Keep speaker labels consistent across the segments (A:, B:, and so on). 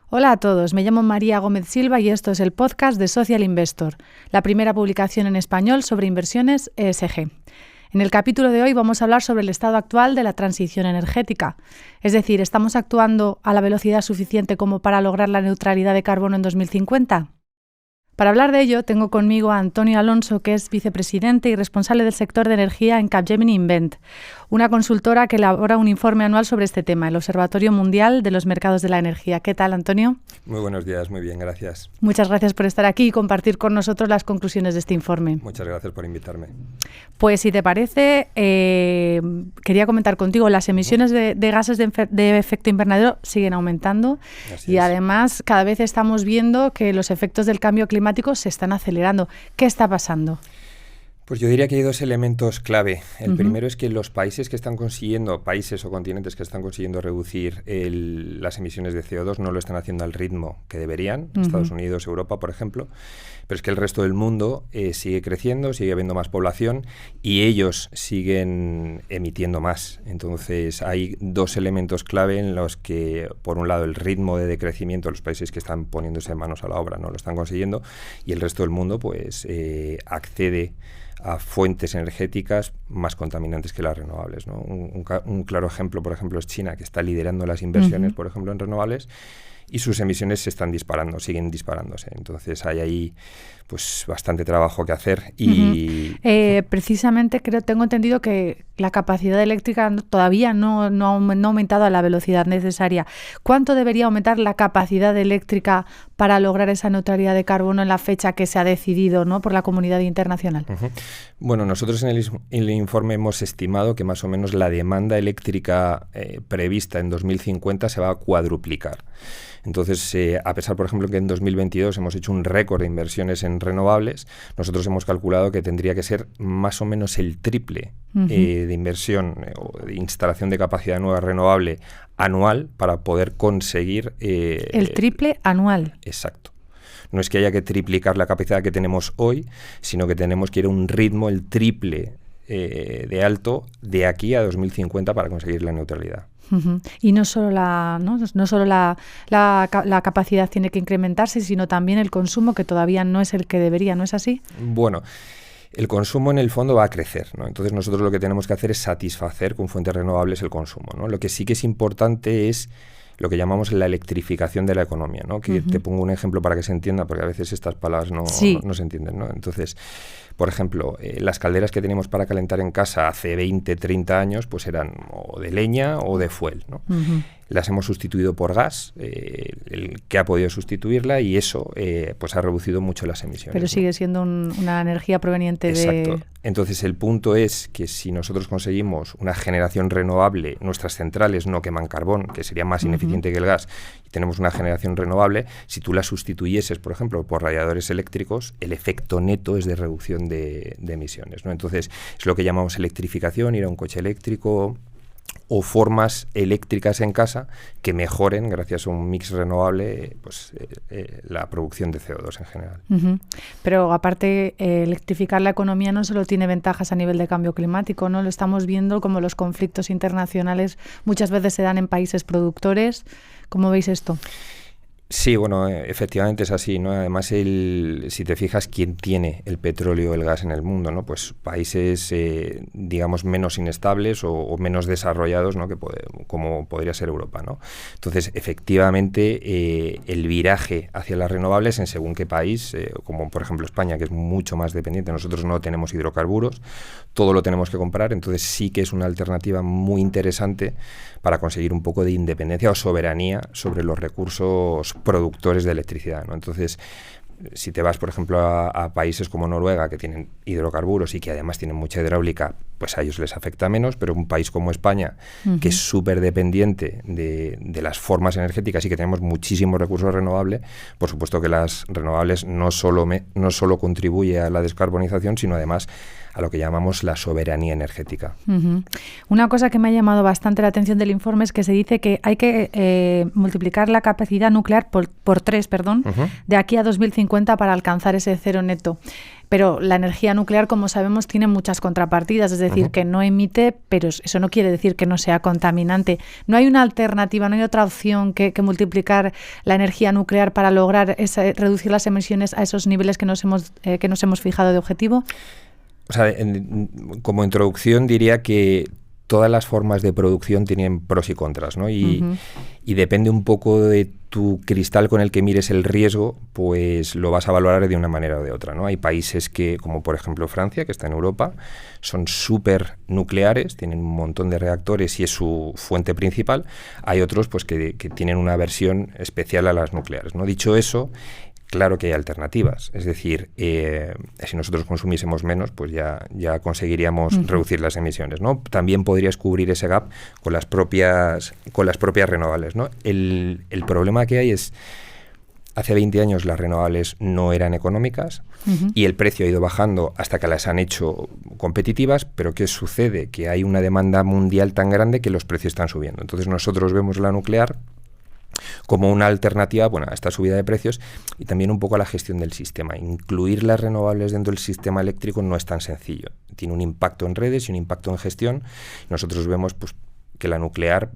A: Hola a todos, me llamo María Gómez Silva y esto es el podcast de Social Investor, la primera publicación en español sobre inversiones ESG. En el capítulo de hoy vamos a hablar sobre el estado actual de la transición energética. Es decir, ¿estamos actuando a la velocidad suficiente como para lograr la neutralidad de carbono en 2050? Para hablar de ello, tengo conmigo a Antonio Alonso, que es vicepresidente y responsable del sector de energía en Capgemini Invent, una consultora que elabora un informe anual sobre este tema, el Observatorio Mundial de los Mercados de la Energía. ¿Qué tal, Antonio?
B: Muy buenos días, muy bien, gracias.
A: Muchas gracias por estar aquí y compartir con nosotros las conclusiones de este informe.
B: Muchas gracias por invitarme.
A: Pues si te parece, quería comentar contigo, las emisiones de gases de efecto invernadero siguen aumentando y además cada vez estamos viendo que los efectos del cambio climático se están acelerando. ¿Qué está pasando?
B: Pues yo diría que hay dos elementos clave. El primero es que los países que están consiguiendo, países o continentes que están consiguiendo reducir las emisiones de CO2 no lo están haciendo al ritmo que deberían, Estados Unidos, Europa, por ejemplo, pero es que el resto del mundo sigue creciendo, sigue habiendo más población y ellos siguen emitiendo más. Entonces hay dos elementos clave en los que, por un lado, el ritmo de decrecimiento de los países que están poniéndose manos a la obra no lo están consiguiendo y el resto del mundo pues accede a fuentes energéticas más contaminantes que las renovables, ¿no? Un claro ejemplo, por ejemplo, es China, que está liderando las inversiones, por ejemplo, en renovables, y sus emisiones se están disparando, siguen disparándose. Entonces hay ahí pues bastante trabajo que hacer. Y
A: precisamente tengo entendido que la capacidad eléctrica todavía no ha aumentado a la velocidad necesaria. ¿Cuánto debería aumentar la capacidad eléctrica para lograr esa neutralidad de carbono en la fecha que se ha decidido, ¿no?, por la comunidad internacional?
B: Bueno, nosotros en el informe hemos estimado que más o menos la demanda eléctrica prevista en 2050 se va a cuadruplicar. Entonces, a pesar, por ejemplo, que en 2022 hemos hecho un récord de inversiones en renovables, nosotros hemos calculado que tendría que ser más o menos el triple de inversión o de instalación de capacidad nueva renovable anual para poder conseguir...
A: el triple anual.
B: Exacto. No es que haya que triplicar la capacidad que tenemos hoy, sino que tenemos que ir a un ritmo el triple de alto de aquí a 2050 para conseguir la neutralidad.
A: Y no solo la capacidad tiene que incrementarse, sino también el consumo, que todavía no es el que debería, ¿no es así?
B: Bueno, el consumo en el fondo va a crecer, ¿no? Entonces nosotros lo que tenemos que hacer es satisfacer con fuentes renovables el consumo, ¿no? Lo que sí que es importante es lo que llamamos la electrificación de la economía, ¿no? Que te pongo un ejemplo para que se entienda, porque a veces estas palabras no se entienden, ¿no? Entonces, por ejemplo, las calderas que teníamos para calentar en casa hace 20, 30 años, pues eran o de leña o de fuel, ¿no? Las hemos sustituido por gas, el que ha podido sustituirla, y eso pues ha reducido mucho las emisiones.
A: Pero sigue siendo una energía proveniente
B: Exacto. Entonces el punto es que si nosotros conseguimos una generación renovable, nuestras centrales no queman carbón, que sería más ineficiente que el gas, y tenemos una generación renovable, si tú la sustituyeses, por ejemplo, por radiadores eléctricos, el efecto neto es de reducción de emisiones, ¿no? Entonces es lo que llamamos electrificación, ir a un coche eléctrico o formas eléctricas en casa que mejoren, gracias a un mix renovable, pues la producción de CO2 en general.
A: Pero aparte, electrificar la economía no solo tiene ventajas a nivel de cambio climático, ¿no? Lo estamos viendo como los conflictos internacionales muchas veces se dan en países productores. ¿Cómo veis esto?
B: Sí, bueno, efectivamente es así, ¿no? Además, si te fijas, ¿quién tiene el petróleo o el gas en el mundo, ¿no? Pues países, digamos, menos inestables o menos desarrollados, ¿no? Como podría ser Europa, ¿no? Entonces, efectivamente, el viraje hacia las renovables en según qué país, como por ejemplo España, que es mucho más dependiente, nosotros no tenemos hidrocarburos, todo lo tenemos que comprar, entonces sí que es una alternativa muy interesante para conseguir un poco de independencia o soberanía sobre los recursos productores de electricidad, ¿no? Entonces, si te vas, por ejemplo, a países como Noruega, que tienen hidrocarburos y que además tienen mucha hidráulica, pues a ellos les afecta menos, pero un país como España, que es súper dependiente de las formas energéticas y que tenemos muchísimos recursos renovables, por supuesto que las renovables no solo contribuye a la descarbonización, sino además a lo que llamamos la soberanía energética.
A: Una cosa que me ha llamado bastante la atención del informe es que se dice que hay que multiplicar la capacidad nuclear por 3, de aquí a 2050 para alcanzar ese cero neto. pero la energía nuclear, como sabemos, tiene muchas contrapartidas, es decir, que no emite, pero eso no quiere decir que no sea contaminante. ¿No hay una alternativa, no hay otra opción que multiplicar la energía nuclear para lograr reducir las emisiones a esos niveles que nos hemos fijado de objetivo?
B: O sea, como introducción diría que todas las formas de producción tienen pros y contras, ¿no? Y depende un poco de tu cristal con el que mires el riesgo, pues lo vas a valorar de una manera o de otra, ¿no? Hay países que, como por ejemplo Francia, que está en Europa, son súper nucleares, tienen un montón de reactores y es su fuente principal. Hay otros pues que tienen una versión especial a las nucleares, ¿no? Dicho eso, claro que hay alternativas, es decir, si nosotros consumiésemos menos, pues ya conseguiríamos reducir las emisiones, ¿no? También podrías cubrir ese gap con las propias renovables, ¿no? El problema que hay es, hace 20 años las renovables no eran económicas y el precio ha ido bajando hasta que las han hecho competitivas, pero ¿qué sucede? Que hay una demanda mundial tan grande que los precios están subiendo. Entonces nosotros vemos la nuclear como una alternativa, bueno, a esta subida de precios y también un poco a la gestión del sistema. Incluir las renovables dentro del sistema eléctrico no es tan sencillo. Tiene un impacto en redes y un impacto en gestión. Nosotros vemos pues, que la nuclear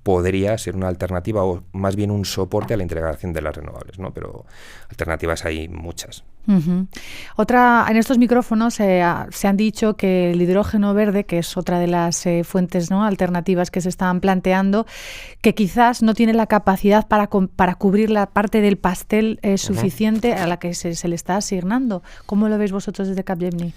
B: podría ser una alternativa o más bien un soporte a la integración de las renovables, ¿no? Pero alternativas hay muchas.
A: En estos micrófonos se han dicho que el hidrógeno verde, que es otra de las fuentes, ¿no?, alternativas que se están planteando, que quizás no tiene la capacidad para cubrir la parte del pastel suficiente a la que se le está asignando. ¿Cómo lo veis vosotros desde Capgemini?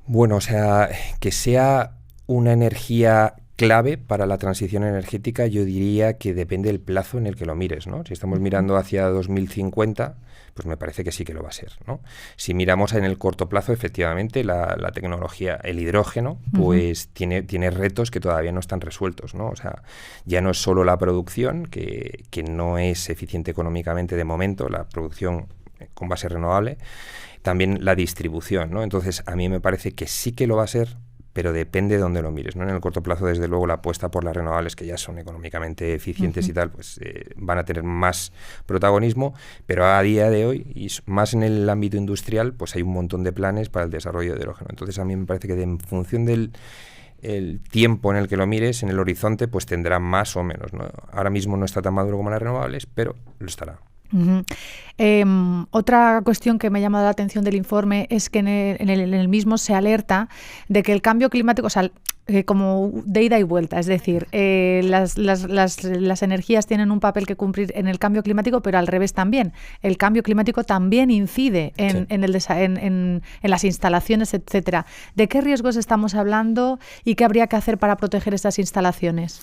B: Bueno, o sea, que sea una energía clave para la transición energética, yo diría que depende del plazo en el que lo mires, ¿no? Si estamos mirando hacia 2050, pues me parece que sí que lo va a ser, ¿no? Si miramos en el corto plazo, efectivamente, la tecnología, el hidrógeno, pues tiene retos que todavía no están resueltos, ¿no? O sea, ya no es solo la producción, que no es eficiente económicamente de momento, la producción con base renovable, también la distribución, ¿no? Entonces, a mí me parece que sí que lo va a ser, pero depende de dónde lo mires, ¿no? En el corto plazo, desde luego, la apuesta por las renovables, que ya son económicamente eficientes y tal, pues van a tener más protagonismo, pero a día de hoy, y más en el ámbito industrial, pues hay un montón de planes para el desarrollo de hidrógeno. Entonces, a mí me parece que en función del tiempo en el que lo mires, en el horizonte, pues tendrá más o menos, ¿no? Ahora mismo no está tan maduro como las renovables, pero lo estará.
A: Otra cuestión que me ha llamado la atención del informe es que en el mismo se alerta de que el cambio climático, o sea, como de ida y vuelta, es decir, las energías tienen un papel que cumplir en el cambio climático, pero al revés también. El cambio climático también incide en las instalaciones, etcétera. ¿De qué riesgos estamos hablando y qué habría que hacer para proteger estas instalaciones?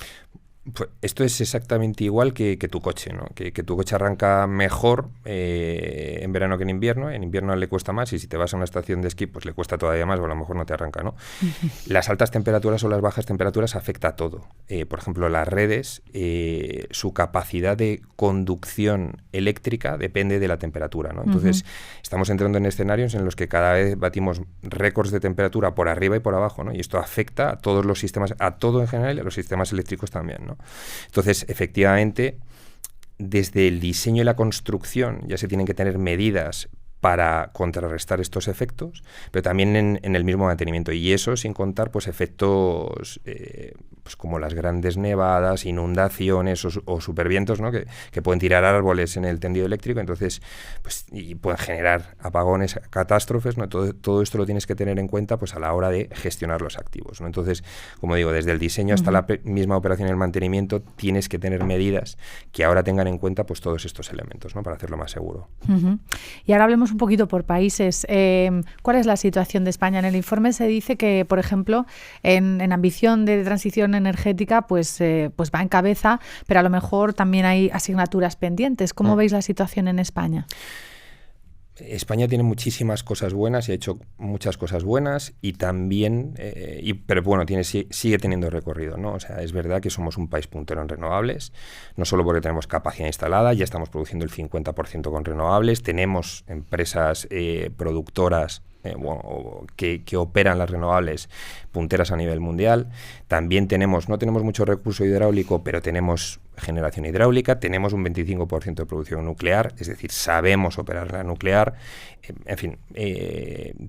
B: Pues esto es exactamente igual que tu coche, ¿no? Que tu coche arranca mejor en verano que en invierno le cuesta más y si te vas a una estación de esquí pues le cuesta todavía más o a lo mejor no te arranca, ¿no? Las altas temperaturas o las bajas temperaturas afecta a todo. Por ejemplo, las redes, su capacidad de conducción eléctrica depende de la temperatura, ¿no? Entonces estamos entrando en escenarios en los que cada vez batimos récords de temperatura por arriba y por abajo, ¿no? Y esto afecta a todos los sistemas, a todo en general y a los sistemas eléctricos también, ¿no? Entonces, efectivamente, desde el diseño y la construcción ya se tienen que tener medidas para contrarrestar estos efectos, pero también en el mismo mantenimiento. Y eso sin contar pues efectos pues como las grandes nevadas, inundaciones o supervientos, ¿no? que pueden tirar árboles en el tendido eléctrico, entonces pues y pueden generar apagones, catástrofes, ¿no? Todo esto lo tienes que tener en cuenta pues a la hora de gestionar los activos, ¿no? Entonces, como digo, desde el diseño hasta la misma operación y el mantenimiento tienes que tener medidas que ahora tengan en cuenta pues todos estos elementos, ¿no? Para hacerlo más seguro.
A: Y ahora hablemos un poquito por países. ¿Cuál es la situación de España? En el informe se dice que, por ejemplo, en ambición de transición energética, pues va en cabeza, pero a lo mejor también hay asignaturas pendientes. ¿Cómo veis la situación en España?
B: España tiene muchísimas cosas buenas y ha hecho muchas cosas buenas y también, pero bueno, sigue teniendo recorrido, ¿no? O sea, es verdad que somos un país puntero en renovables, no solo porque tenemos capacidad instalada, ya estamos produciendo el 50% con renovables, tenemos empresas productoras que operan las renovables punteras a nivel mundial. También no tenemos mucho recurso hidráulico, pero tenemos generación hidráulica, tenemos un 25% de producción nuclear, es decir, sabemos operar la nuclear, en fin,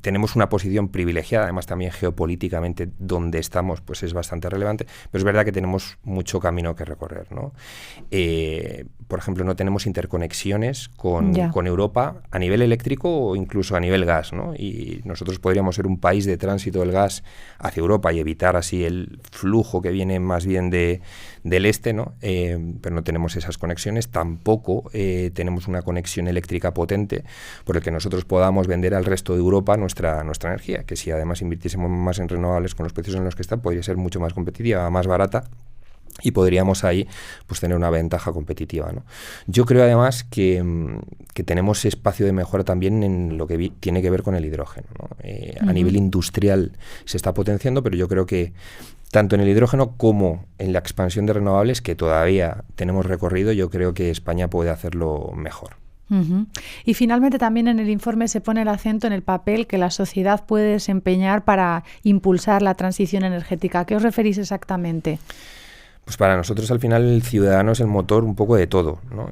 B: tenemos una posición privilegiada, además también geopolíticamente donde estamos pues es bastante relevante, pero es verdad que tenemos mucho camino que recorrer, ¿no? Por ejemplo, no tenemos interconexiones con Europa a nivel eléctrico o incluso a nivel gas, ¿no? Y nosotros podríamos ser un país de tránsito del gas hacia Europa y evitar así el flujo que viene más bien del este, ¿no? Pero no tenemos esas conexiones, tampoco tenemos una conexión eléctrica potente por el que nosotros podamos vender al resto de Europa nuestra energía, que si además invirtiésemos más en renovables con los precios en los que están, podría ser mucho más competitiva, más barata, y podríamos ahí pues tener una ventaja competitiva, ¿no? Yo creo además que tenemos espacio de mejora también en lo que tiene que ver con el hidrógeno, ¿no? A nivel industrial se está potenciando, pero yo creo que tanto en el hidrógeno como en la expansión de renovables, que todavía tenemos recorrido, yo creo que España puede hacerlo mejor.
A: Y finalmente también en el informe se pone el acento en el papel que la sociedad puede desempeñar para impulsar la transición energética. ¿A qué os referís exactamente?
B: Pues para nosotros al final el ciudadano es el motor un poco de todo, ¿no?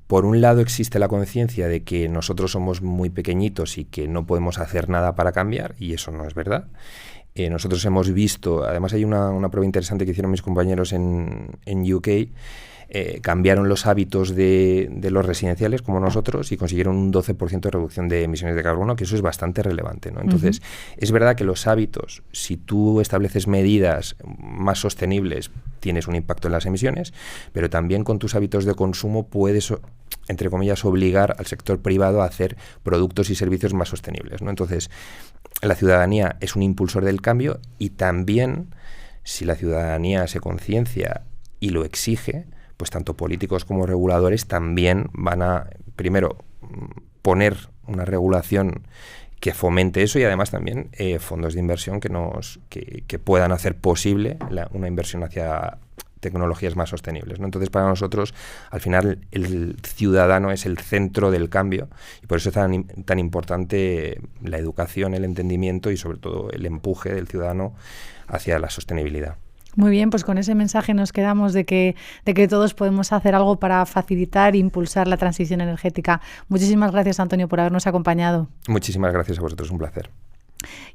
B: Por un lado existe la conciencia de que nosotros somos muy pequeñitos y que no podemos hacer nada para cambiar, y eso no es verdad. Nosotros hemos visto, además hay una prueba interesante que hicieron mis compañeros en UK, cambiaron los hábitos de los residenciales como nosotros y consiguieron un 12% de reducción de emisiones de carbono, que eso es bastante relevante, ¿no? Entonces, es verdad que los hábitos, si tú estableces medidas más sostenibles, tienes un impacto en las emisiones, pero también con tus hábitos de consumo puedes, entre comillas, obligar al sector privado a hacer productos y servicios más sostenibles, ¿no? Entonces, la ciudadanía es un impulsor del cambio y también, si la ciudadanía se conciencia y lo exige, pues tanto políticos como reguladores también van a, primero, poner una regulación que fomente eso y además también fondos de inversión que puedan hacer posible una inversión hacia tecnologías más sostenibles, ¿no? Entonces, para nosotros, al final, el ciudadano es el centro del cambio y por eso es tan importante la educación, el entendimiento y, sobre todo, el empuje del ciudadano hacia la sostenibilidad.
A: Muy bien, pues con ese mensaje nos quedamos de que todos podemos hacer algo para facilitar e impulsar la transición energética. Muchísimas gracias, Antonio, por habernos acompañado.
B: Muchísimas gracias a vosotros, un placer.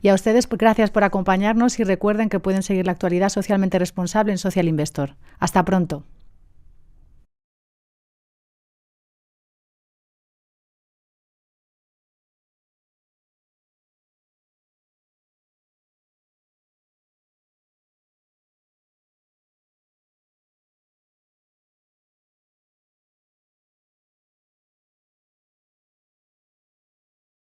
A: Y a ustedes, pues, gracias por acompañarnos y recuerden que pueden seguir la actualidad socialmente responsable en Social Investor. Hasta pronto.